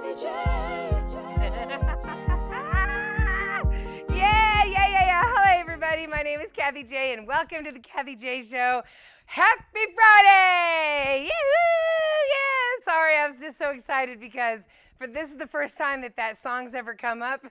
Yeah. Hello, everybody. My name is Kathy J, and welcome to the Kathy J Show. Happy Friday! Yee-hoo! Yeah. Sorry, I was just so excited because this is the first time that song's ever come up,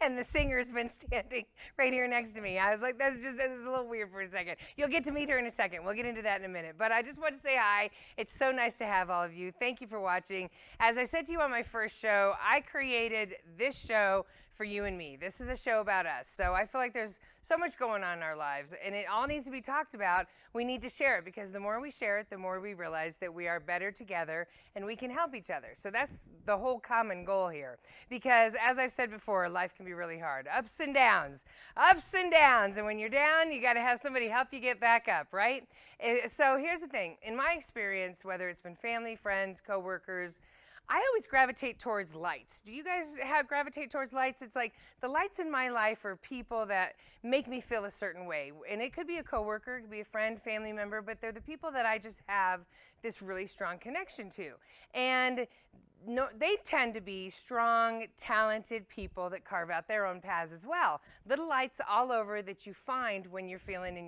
and the singer's been standing right here next to me. I was like, that is a little weird for a second. You'll get to meet her in a second. We'll get into that in a minute. But I just want to say hi. It's so nice to have all of you. Thank you for watching. As I said to you on my first show, I created this show for you and me. This is a show about us. So I feel like there's so much going on in our lives, and it all needs to be talked about. We need to share it, because the more we share it, the more we realize that we are better together and we can help each other. So that's the whole common goal here. Because as I've said before, life can be really hard. Ups and downs. And when you're down, you got to have somebody help you get back up, right? So here's the thing. In my experience, whether it's been family, friends, coworkers, I always gravitate towards lights. Do you guys gravitate towards lights? It's like the lights in my life are people that make me feel a certain way. And it could be a coworker, it could be a friend, family member, but they're the people that I just have this really strong connection to. And they tend to be strong, talented people that carve out their own paths as well. Little lights all over that you find when you're feeling in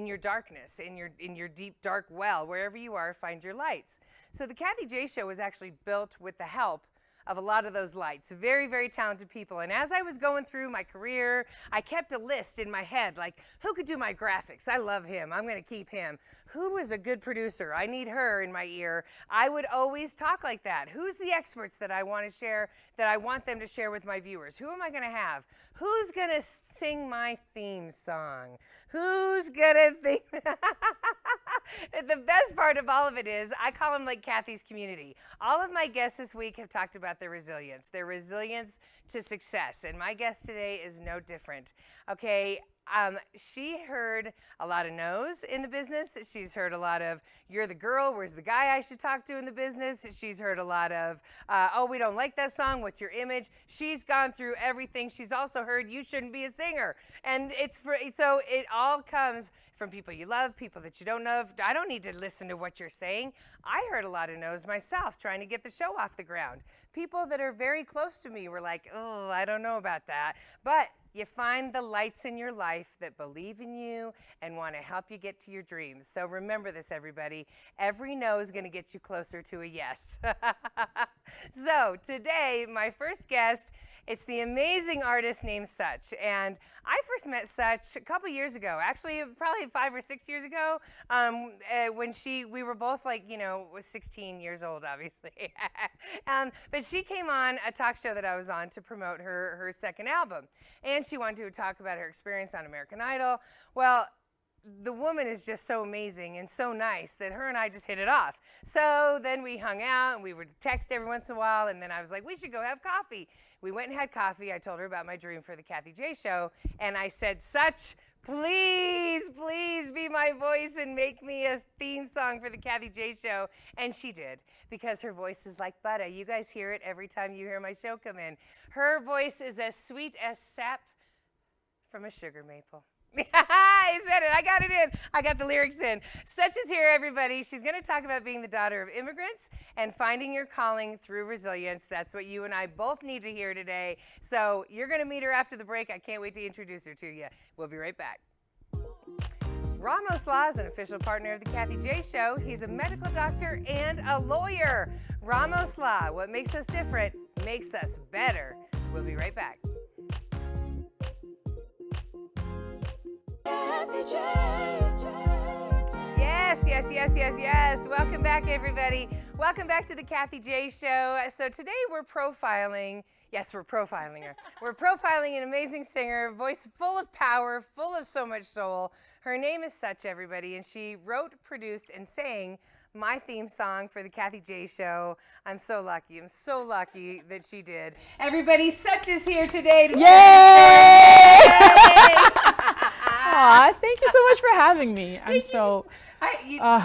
your darkness, in your deep dark well, wherever you are, find your lights. So the Kathy J Show was actually built with the help of a lot of those lights. Very, very talented people. And as I was going through my career, I kept a list in my head, like, who could do my graphics? I love him. I'm going to keep him. Who is a good producer? I need her in my ear. I would always talk like that. Who's the experts that I want to share, that I want them to share with my viewers? Who am I going to have? Who's going to sing my theme song? Who's going to think? The best part of all of it is I call them like Kathy's community. All of my guests this week have talked about their resilience to success. And my guest today is no different. Okay. She heard a lot of no's in the business. She's heard a lot of, you're the girl, where's the guy I should talk to in the business? She's heard a lot of, oh, we don't like that song, what's your image? She's gone through everything. She's also heard you shouldn't be a singer. And so it all comes from people you love, people that you don't know. I don't need to listen to what you're saying. I heard a lot of no's myself trying to get the show off the ground. People that are very close to me were like, oh, I don't know about that. But you find the lights in your life that believe in you and want to help you get to your dreams. So remember this, everybody. Every no is going to get you closer to a yes. So today, my first guest, it's the amazing artist named Such. And I first met Such a couple years ago, actually probably 5 or 6 years ago, when we were both like, 16 years old, obviously. But she came on a talk show that I was on to promote her second album. And she wanted to talk about her experience on American Idol. Well, the woman is just so amazing and so nice that her and I just hit it off. So then we hung out and we would text every once in a while, and then I was like, we should go have coffee. We went and had coffee. I told her about my dream for the Kathy J Show, and I said, Such, please be my voice and make me a theme song for the Kathy J Show. And she did, because her voice is like butter. You guys hear it every time you hear my show come in. Her voice is as sweet as sap from a sugar maple. I said it. I got it in. I got the lyrics in. Such is here, everybody. She's going to talk about being the daughter of immigrants and finding your calling through resilience. That's what you and I both need to hear today. So you're going to meet her after the break. I can't wait to introduce her to you. We'll be right back. Ramos Law is an official partner of the Kathy J Show. He's a medical doctor and a lawyer. Ramos Law, what makes us different makes us better. We'll be right back. Yes. Welcome back, everybody. Welcome back to the Kathy J Show. So today we're profiling, we're profiling her. We're profiling an amazing singer, voice full of power, full of so much soul. Her name is Such, everybody, and she wrote, produced, and sang my theme song for the Kathy J Show. I'm so lucky that she did. Everybody, Such is here today. Yay! Aw, thank you so much for having me.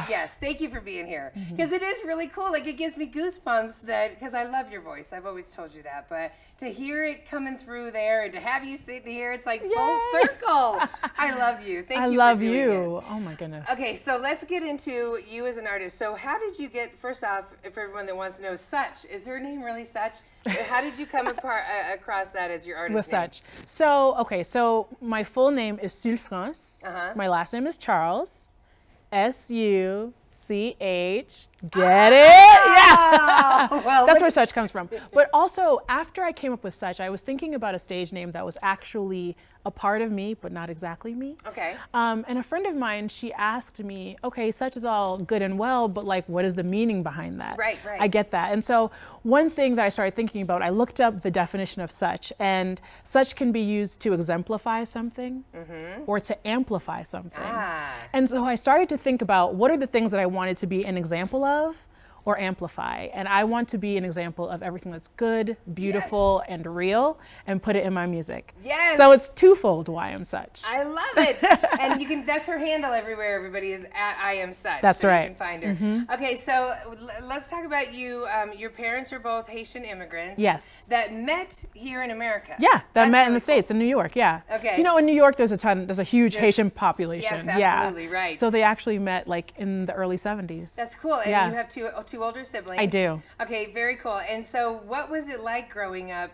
Yes, thank you for being here. Because it is really cool. Like, it gives me goosebumps because I love your voice. I've always told you that. But to hear it coming through there and to have you sitting here, it's like full circle. I love you. Thank you for doing it. Oh my goodness. Okay, so let's get into you as an artist. So how did you get, first off, for everyone that wants to know, Such, is her name really Such? How did you come across that as your artist With name? Such. So my full name is Sulfrance. My last name is Charles. S-U-C-H. Get it? Yeah. Well, that's where Such comes from. But also, after I came up with Such, I was thinking about a stage name that was actually a part of me, but not exactly me. Okay. And a friend of mine, she asked me, okay, Such is all good and well, but like, what is the meaning behind that? Right. I get that. And so one thing that I started thinking about, I looked up the definition of Such, and Such can be used to exemplify something or to amplify something. And so I started to think about what are the things that I wanted to be an example of or amplify. And I want to be an example of everything that's good, beautiful, and real, and put it in my music. Yes. So it's twofold why I'm Such. I love it. And that's her handle everywhere, everybody, is at I am Such. That's right. You can find her. Okay, so let's talk about you. Your parents are both Haitian immigrants. Yes. That met here in America. Yeah, that met in really the States, in New York, yeah. Okay. You know, in New York, there's a huge Haitian population. Yes, absolutely, right. So they actually met like in the early 70s. That's cool. And you have two older siblings. I do. Okay, very cool. And so what was it like growing up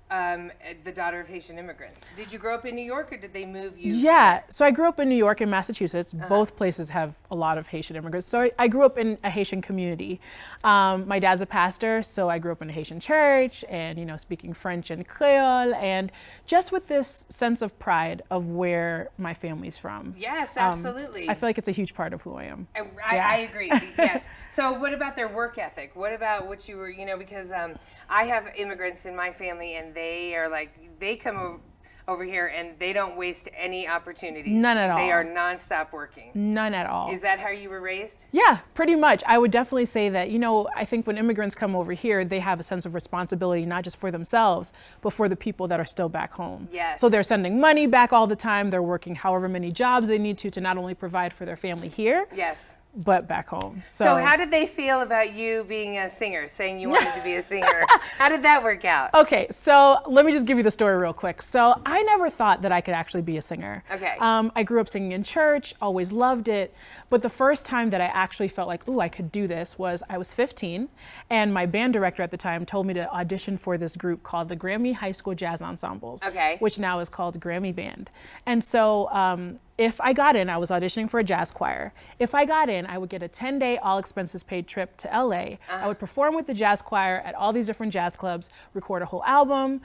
the daughter of Haitian immigrants? Did you grow up in New York or did they move you? Yeah, so I grew up in New York and Massachusetts. Both places have a lot of Haitian immigrants. So I grew up in a Haitian community. My dad's a pastor, so I grew up in a Haitian church and, you know, speaking French and Creole, and just with this sense of pride of where my family's from. Yes, absolutely. I feel like it's a huge part of who I am. I agree, yes. So what about their work ethic? What about what you were, you know, because I have immigrants in my family and they are like, they come over here and they don't waste any opportunities. None at all. They are nonstop working. None at all. Is that how you were raised? Yeah, pretty much. I would definitely say that, you know, I think when immigrants come over here, they have a sense of responsibility, not just for themselves, but for the people that are still back home. Yes. So they're sending money back all the time. They're working however many jobs they need to not only provide for their family here, yes, but back home. So how did they feel about you being a singer, saying you wanted to be a singer? How did that work out? Okay, so let me just give you the story real quick. So I never thought that I could actually be a singer. Okay. I grew up singing in church, always loved it. But the first time that I actually felt like, ooh, I could do this was I was 15. And my band director at the time told me to audition for this group called the Grammy High School Jazz Ensembles, which now is called Grammy Band. And so if I got in, I was auditioning for a jazz choir. If I got in, I would get a 10-day all expenses paid trip to LA. I would perform with the jazz choir at all these different jazz clubs, record a whole album,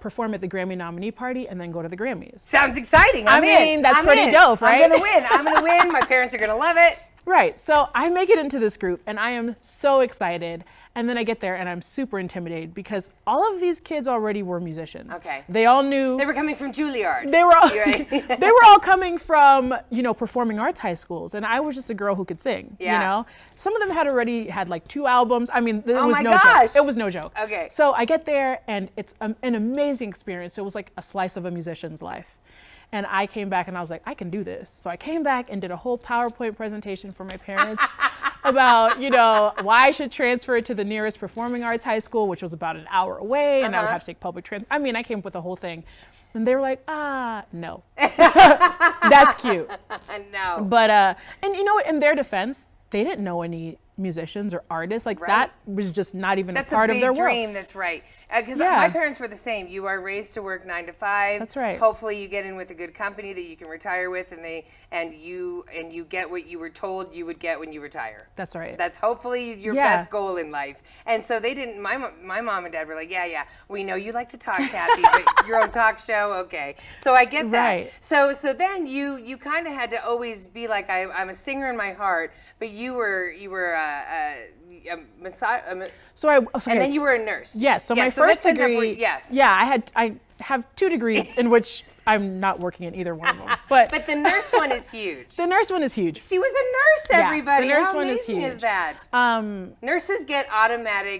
perform at the Grammy nominee party, and then go to the Grammys. Sounds exciting. I mean, that's pretty dope, right? I'm gonna win. I'm gonna win. My parents are gonna love it. Right. So I make it into this group and I am so excited. And then I get there and I'm super intimidated because all of these kids already were musicians. Okay. They all knew. They were coming from Juilliard. They were all, right? They were all coming from, you know, performing arts high schools. And I was just a girl who could sing, you know. Some of them had already had like 2 albums. I mean, it was no joke. It was no joke. Okay. So I get there and it's an amazing experience. It was like a slice of a musician's life. And I came back and I was like, I can do this. So I came back and did a whole PowerPoint presentation for my parents about, you know, why I should transfer it to the nearest performing arts high school, which was about an hour away, and I would have to take public transit. I mean, I came up with the whole thing. And they were like, no. That's cute. No. But, and you know what, in their defense, they didn't know any musicians or artists. Like that was just not even a part of their world. That's a big dream, that's right. Because my parents were the same. You are raised to work 9 to 5. That's right. Hopefully you get in with a good company that you can retire with and you get what you were told you would get when you retire. That's right. That's hopefully your best goal in life. And so they didn't, my mom and dad were like, yeah, we know you like to talk, Kathy, but your own talk show, okay. So I get that. Right. So then you kind of had to always be like, I'm a singer in my heart, but you were and then you were a nurse. Yes. So my first degree. Yeah, I have 2 degrees in which I'm not working in either one of them. But the nurse one is huge. The nurse one is huge. She was a nurse, everybody. The nurse How one amazing is huge. Is that? Nurses get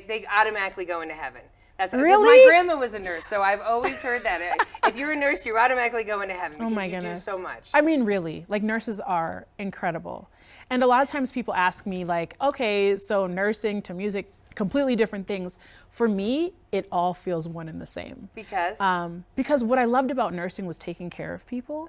they automatically go into heaven. That's because Really? my grandma was a nurse, so I've always heard that. If you're a nurse, you're automatically going to heaven because Oh my you goodness. do so much. I mean, really, like nurses are incredible. And a lot of times people ask me like, okay, so nursing to music, completely different things. For me, it all feels one and the same. Because what I loved about nursing was taking care of people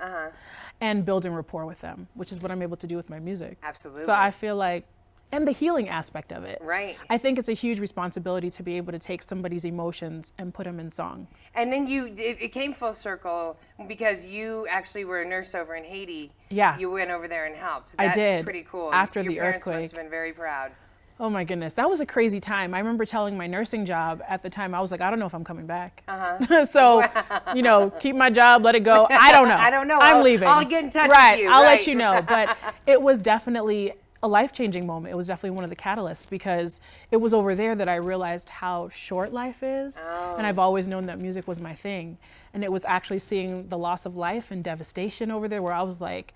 and building rapport with them, which is what I'm able to do with my music. Absolutely. So I feel like, and the healing aspect of it. Right. I think it's a huge responsibility to be able to take somebody's emotions and put them in song. And then it came full circle because you actually were a nurse over in Haiti. Yeah. You went over there and helped. I That's did. pretty cool. After Your the parents earthquake. must have been very proud. Oh my goodness, that was a crazy time. I remember telling my nursing job at the time, I was like, I don't know if I'm coming back. So, keep my job, let it go. I don't know. I don't know. I'm leaving. I'll get in touch right, with you. I'll Right. let you know. But it was definitely a life-changing moment. It was definitely one of the catalysts because it was over there that I realized how short life is. And I've always known that music was my thing. And it was actually seeing the loss of life and devastation over there where I was like,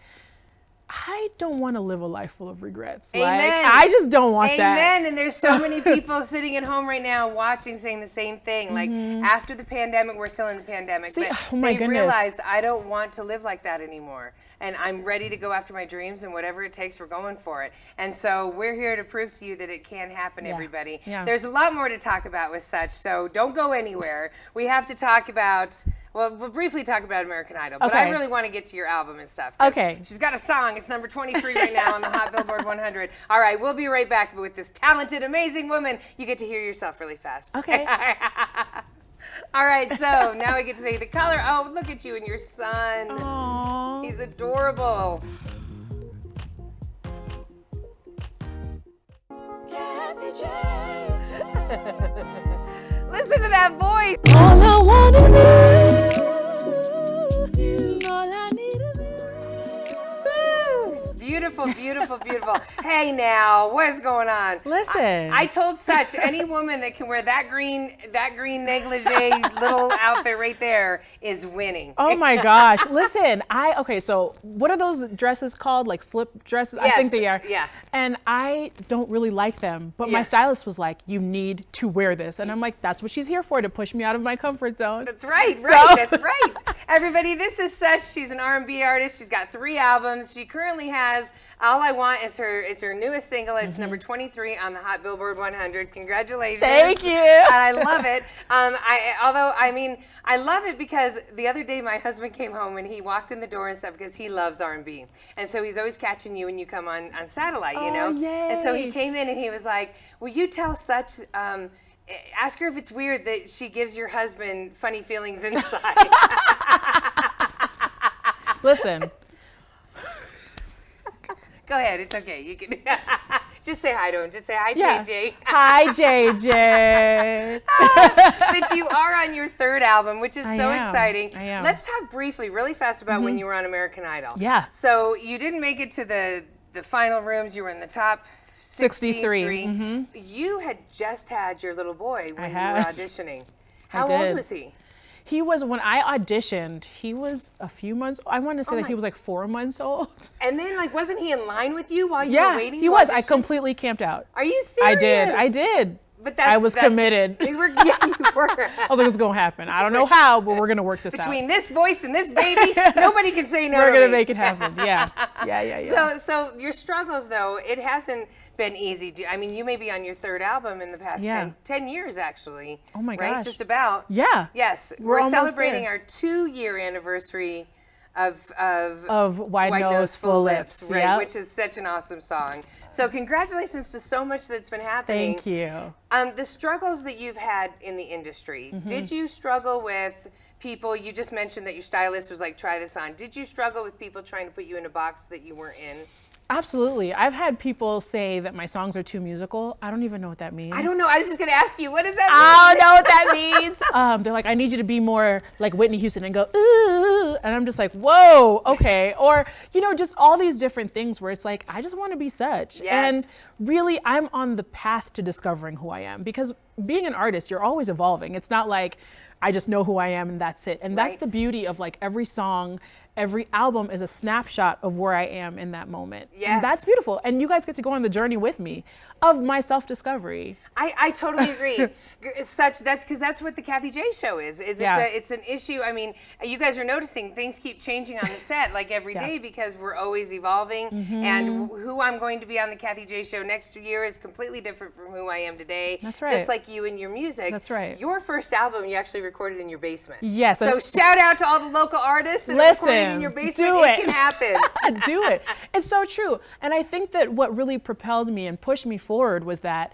I don't want to live a life full of regrets. Amen. Like, I just don't want that. Amen. And there's so many people sitting at home right now watching saying the same thing. Like after the pandemic, we're still in the pandemic, See, but oh my they goodness. realized I don't want to live like that anymore. And I'm ready to go after my dreams, and whatever it takes, we're going for it. And so we're here to prove to you that it can happen, everybody. Yeah. There's a lot more to talk about with Such, so don't go anywhere. We have to talk about, well, we'll briefly talk about American Idol, but I Okay. really want to get to your album and stuff. 'Cause Okay. She's got a song. It's number 23 right now on the Hot Billboard 100. All right, we'll be right back with this talented, amazing woman. You get to hear yourself really fast. Okay. All right, so now we get to say the color. Oh, look at you and your son. Aww. He's adorable. Listen to that voice. All I want is you. All I need is Woo! Beautiful, beautiful, beautiful. Hey now, what is going on? Listen. I told Such any woman that can wear that green negligee little outfit right there is winning. Oh my gosh. Listen, okay, so what are those dresses called? Like slip dresses? I think Yes, they are. yeah. And I don't really like them, but my Yeah. stylist was like, you need to wear this. And I'm like, that's what she's here for, to push me out of my comfort zone. That's right, So- that's right. Everybody, this is Such. She's an R&B artist. She's got 3 albums. She currently has All I Want is her newest single. It's number 23 on the Hot Billboard 100. Congratulations. Thank you. And I love it. I love it because the other day my husband came home and he walked in the door and stuff because he loves R&B. And so he's always catching you when you come on satellite, you know? Yay. And so he came in and he was like, will you tell Such, ask her if it's weird that she gives your husband funny feelings inside. Listen, Go ahead, it's okay. You can just say hi to him. Just say hi, yeah. JJ. Hi, JJ. But you are on your 3rd album, which is I so am. exciting. I am. Let's talk briefly, really fast, about when you were on American Idol. Yeah. So you didn't make it to the final rooms. You were in the top 63. You had just had your little boy when you were had. auditioning. How old did. was he? He was, when I auditioned, he was a few months, I want to say that my- he was like 4 months old. And then, wasn't he in line with you while you were Yeah, waiting? he to was. I audition? completely camped out. Are you serious? I did. But I was committed. You were, yeah, you were. I was like, it's going to happen. I don't know how, but we're going to work this Between out. this voice and this baby, nobody can say no. We're to going to me. make it happen. Yeah. So your struggles, though, it hasn't been easy. I mean, you may be on your 3rd album in the past Yeah. 10 years, actually. Oh my Right? gosh. Just about. Yeah. Yes. We're We're almost celebrating there. our 2-year anniversary of Wide Nose, Full Lips. right? Yep. Which is such an awesome song. So congratulations to so much that's been happening. Thank you. The struggles that you've had in the industry, did you struggle with people? You just mentioned that your stylist was like, try this on. Did you struggle with people trying to put you in a box that you weren't in? Absolutely. I've had people say that my songs are too musical. I don't even know what that means. I don't know. I was just going to ask you, what does that I mean? don't know what that means. They're like, I need you to be more like Whitney Houston and go, ooh. And I'm just like, whoa, okay. Or, just all these different things where it's like, I just want to be Such. Yes. And really, I'm on the path to discovering who I am because being an artist, you're always evolving. It's not like I just know who I am and that's it. And that's Right. the beauty of like every song, every album is a snapshot of where I am in that moment. Yes. And that's beautiful. And you guys get to go on the journey with me of my self-discovery. I totally agree. That's because that's what the Kathy J Show is. It's an issue. I mean, you guys are noticing things keep changing on the set like every day because we're always evolving. And who I'm going to be on the Kathy J Show next year is completely different from who I am today. That's right. Just like you and your music. That's right. Your first album you actually recorded in your basement. Yes. So shout out to all the local artists that are recording in your basement. Do it can happen. Do it. It's so true. And I think that what really propelled me and pushed me forward was that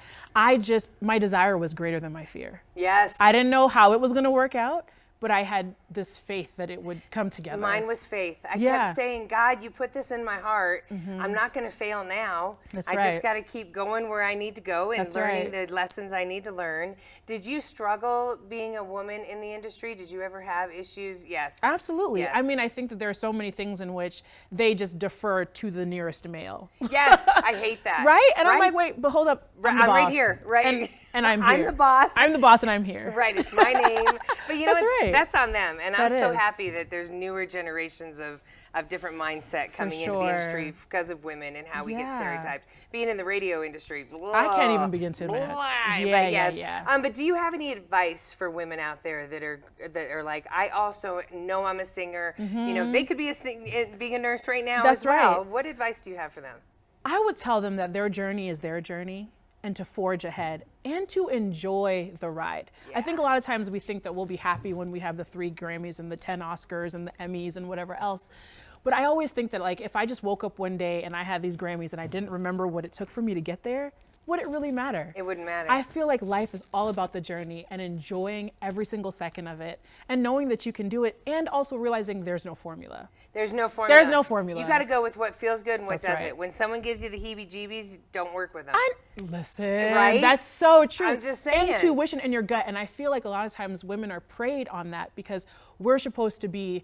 my desire was greater than my fear. Yes. I didn't know how it was going to work out, but I had this faith that it would come together. Mine was faith. I kept saying, God, you put this in my heart. I'm not going to fail now. That's I right. just got to keep going where I need to go and That's learning right. the lessons I need to learn. Did you struggle being a woman in the industry? Did you ever have issues? Yes. Absolutely. Yes. I mean, I think that there are so many things in which they just defer to the nearest male. Yes, I hate that. Right? And I'm Right? like, wait, but hold up. I'm the I'm right boss. here. Right. And I'm here. I'm the boss. I'm the boss and I'm here. Right, it's my name. But you know That's what? right. That's on them. And I'm That so is. happy that there's newer generations of different mindset coming into the sure. industry because of women and how we get Yeah. stereotyped. Being in the radio industry, blah, I can't even begin to imagine. blah, Yeah, but yes. yeah. But do you have any advice for women out there that are like, I also know I'm a singer. You know, they could be being a nurse right now That's as well. right. What advice do you have for them? I would tell them that their journey is their journey and to forge ahead and to enjoy the ride. I think a lot of times we think that we'll be happy when we have the 3 Grammys and the 10 Oscars and the Emmys and whatever else. But I always think that like if I just woke up one day and I had these Grammys and I didn't remember what it took for me to get there, would it really matter? It wouldn't matter. I feel like life is all about the journey and enjoying every single second of it and knowing that you can do it and also realizing there's no formula. There's no formula. There's no formula. You got to go with what feels good and what That's doesn't. right. When someone gives you the heebie-jeebies, don't work with them. Listen, Right? that's so true. I'm just saying. Intuition in your gut. And I feel like a lot of times women are preyed on that because we're supposed to be,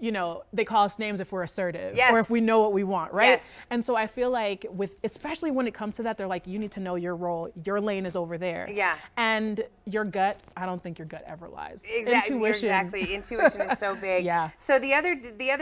you know, they call us names if we're assertive Yes. or if we know what we want, right? Yes. And so I feel like especially when it comes to that, they're like, you need to know your role. Your lane is over there. Yeah. And your gut, I don't think your gut ever lies. Exactly. Intuition. Exactly. Intuition is so big. Yeah. So the other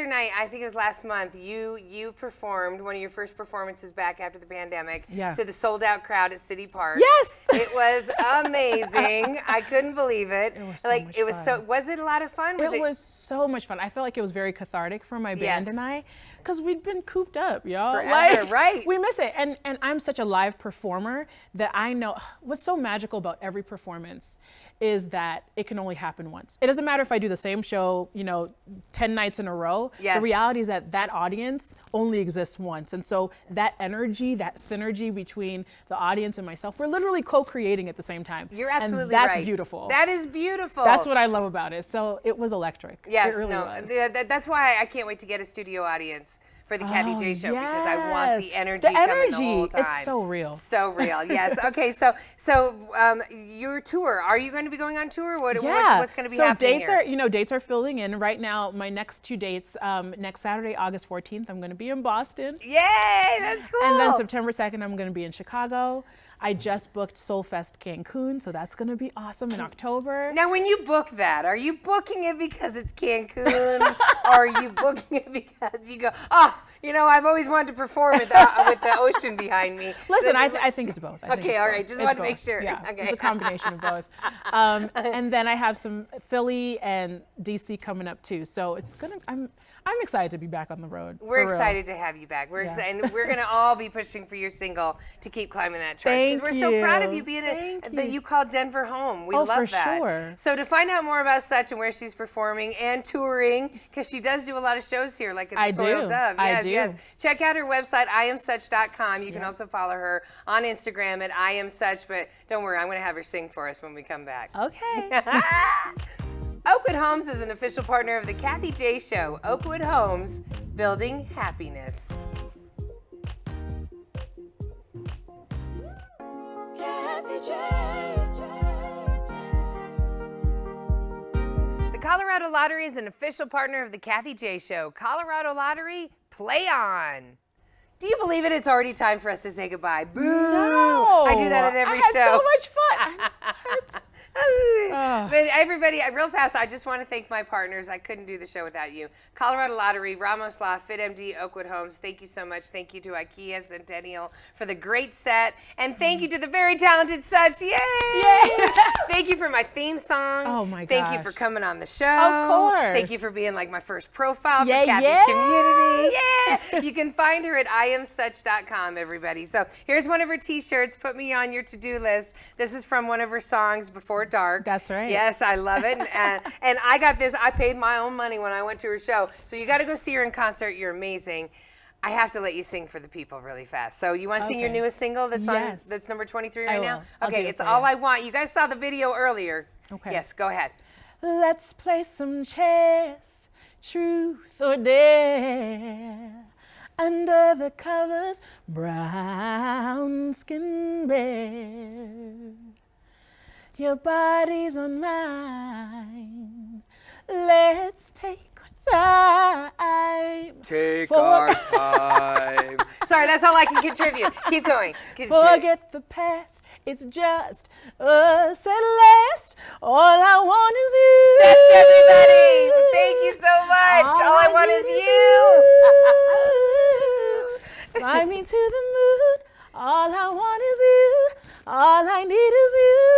night, I think it was last month, you performed one of your first performances back after the pandemic to the sold out crowd at City Park. Yes. It was amazing. I couldn't believe it. It was so like much it was fun. so. Was it a lot of fun? It was so much fun. I felt like it was very cathartic for my band Yes. and I, because we'd been cooped up, y'all. Forever, right. We miss it. And I'm such a live performer that I know what's so magical about every performance is that it can only happen once. It doesn't matter if I do the same show, 10 nights in a row. Yes. The reality is that audience only exists once. And so that energy, that synergy between the audience and myself, we're literally co-creating at the same time. You're absolutely and that's right. beautiful. That is beautiful. That's what I love about it. So it was electric. Yes, it really no, was. that's why I can't wait to get a studio audience for the Kathy J Show because I want the yes. energy The coming the energy, whole time. it's so real. So real, yes. Okay, so your tour, are you going to be going on tour? What's going to be happening here? Dates are filling in right now. My next 2 dates, next Saturday, August 14th, I'm going to be in Boston. Yay, that's cool. And then September 2nd, I'm going to be in Chicago. I just booked Soulfest Cancun, so that's going to be awesome in October. Now, when you book that, are you booking it because it's Cancun, or are you booking it because you go, I've always wanted to perform with the ocean behind me? Listen, I think it's both. Okay, all right, just It's wanted to both. make sure. Yeah, Okay. it's a combination of both. And then I have some Philly and DC coming up too, so I'm excited to be back on the road. We're for real. excited to have you back. We're Yeah. excited, and we're gonna all be pushing for your single to keep climbing that chart because Thank we're so proud of you. you being Thank that you. you called Denver home. We Oh, love for that. sure. So to find out more about Such and where she's performing and touring, because she does do a lot of shows here, like at the I Soiled do. Dove. I Yes, do. yes. Check out her website, iamsuch.com. You can also follow her on Instagram at iamsuch. But don't worry, I'm gonna have her sing for us when we come back. Okay. Oakwood Homes is an official partner of the Kathy J Show. Oakwood Homes, building happiness. Kathy J. The Colorado Lottery is an official partner of the Kathy J Show. Colorado Lottery, play on. Do you believe it? It's already time for us to say goodbye. Boo! No. I do that at every I had show. so much fun. But everybody, real fast, I just want to thank my partners. I couldn't do the show without you. Colorado Lottery, Ramos Law, FitMD, Oakwood Homes. Thank you so much. Thank you to IKEA Centennial for the great set. And thank you to the very talented Such. Yay! Yay! Thank you for my theme song. Oh my Thank you gosh. for coming on the show. Of course. Thank you for being like my first profile Yeah, for Kathy's yes. community. Yeah! You can find her at iamsuch.com, everybody. So here's one of her t-shirts. Put me on your to-do list. This is from one of her songs, Before Dark. That's right. Yes, I love it. And I got this. I paid my own money when I went to her show. So you got to go see her in concert. You're amazing. I have to let you sing for the people really fast. So you want to sing your Okay. newest single that's Yes. that's number 23 I right will. now? I'll do Okay, it it's for All you. I Want. You guys saw the video earlier. Okay. Yes, go ahead. Let's play some chess, truth or dare. Under the covers, brown skin red. Your body's on mine. Let's take our time. Take For- our time. Sorry, that's all I can contribute. Keep going. Forget the past. It's just us at last. All I want is you. Such, everybody. Thank you so much. All I want is you. Fly me to the moon. All I want is you. All I need is you.